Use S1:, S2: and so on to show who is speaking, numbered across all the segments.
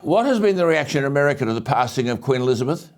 S1: What has been the reaction in America to the passing of Queen Elizabeth?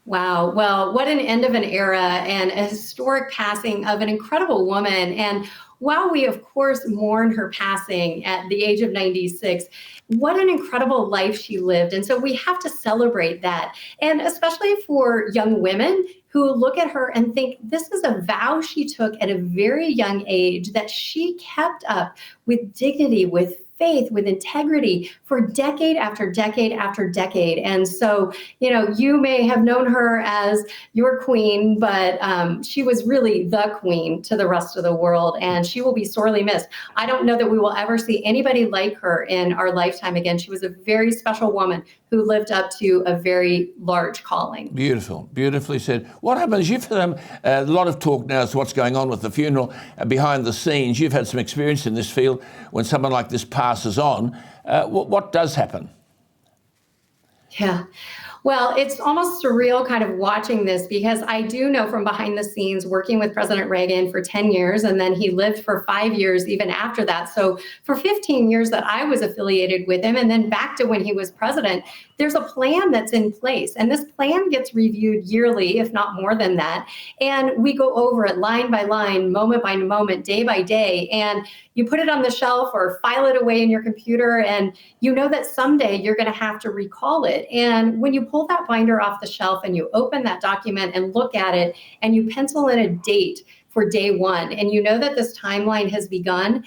S2: Wow. Well, what an end of an era and a historic passing of an incredible woman. And while we, of course, mourn her passing at the age of 96, what an incredible life she lived. And so we have to celebrate that. And especially for young women who look at her and think this is a vow she took at a very young age that she kept up with dignity, with faith, with integrity for decade after decade after decade. And so, you may have known her as your queen, but she was really the queen to the rest of the world, and she will be sorely missed. I don't know that we will ever see anybody like her in our lifetime again. She was a very special woman who lived up to a very large calling.
S1: Beautiful, beautifully said. What happens? You've had a lot of talk now as to what's going on with the funeral behind the scenes. You've had some experience in this field. When someone like this passes on, what does happen?
S2: Yeah. Well, it's almost surreal kind of watching this, because I do know from behind the scenes working with President Reagan for 10 years, and then he lived for 5 years even after that. So for 15 years that I was affiliated with him, and then back to when he was president, there's a plan that's in place. And this plan gets reviewed yearly, if not more than that. And we go over it line by line, moment by moment, day by day. And you put it on the shelf or file it away in your computer, and you know that someday you're going to have to recall it. And when you pull that binder off the shelf and you open that document and look at it, and you pencil in a date for day one, and you know that this timeline has begun,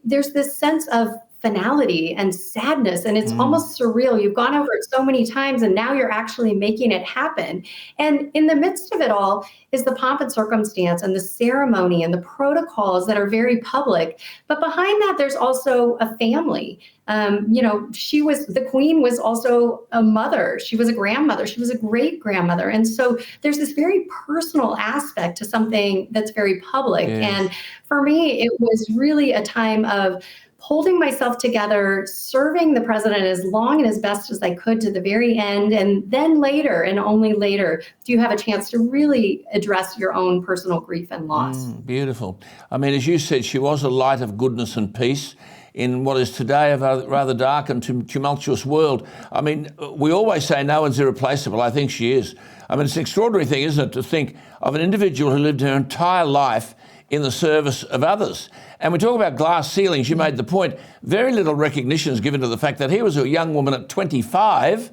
S2: there's this sense of finality and sadness, and it's almost surreal. You've gone over it so many times, and now you're actually making it happen. And in the midst of it all is the pomp and circumstance and the ceremony and the protocols that are very public. But behind that, there's also a family. The queen was also a mother. She was a grandmother. She was a great grandmother. And so there's this very personal aspect to something that's very public.
S1: Yes.
S2: And for me, it was really a time of holding myself together, serving the president as long and as best as I could to the very end. And then later, and only later, do you have a chance to really address your own personal grief and loss.
S1: Beautiful. I mean, as you said, she was a light of goodness and peace in what is today a rather dark and tumultuous world. I mean, we always say no one's irreplaceable. I think she is. I mean, it's an extraordinary thing, isn't it, to think of an individual who lived her entire life in the service of others. And we talk about glass ceilings. You made the point. Very little recognition is given to the fact that here was a young woman at 25,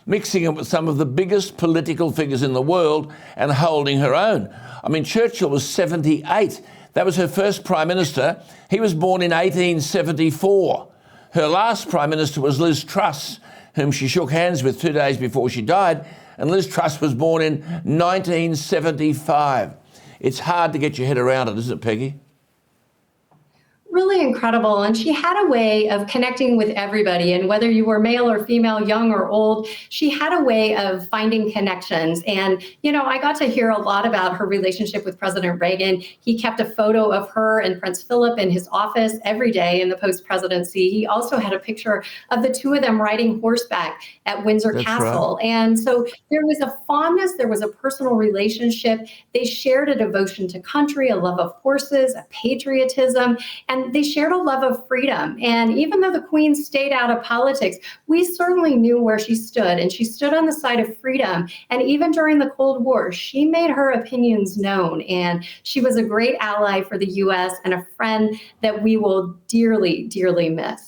S1: mixing it with some of the biggest political figures in the world and holding her own. I mean, Churchill was 78. That was her first prime minister. He was born in 1874. Her last prime minister was Liz Truss, whom she shook hands with 2 days before she died. And Liz Truss was born in 1975. It's hard to get your head around it, isn't it, Peggy?
S2: Really incredible. And she had a way of connecting with everybody. And whether you were male or female, young or old, she had a way of finding connections. And, I got to hear a lot about her relationship with President Reagan. He kept a photo of her and Prince Philip in his office every day in the post-presidency. He also had a picture of the two of them riding horseback at Windsor Castle. Right. And so there was a fondness, there was a personal relationship. They shared a devotion to country, a love of horses, a patriotism, and they shared a love of freedom. And even though the Queen stayed out of politics, we certainly knew where she stood, and she stood on the side of freedom. And even during the Cold War, she made her opinions known, and she was a great ally for the U.S. and a friend that we will dearly, dearly miss.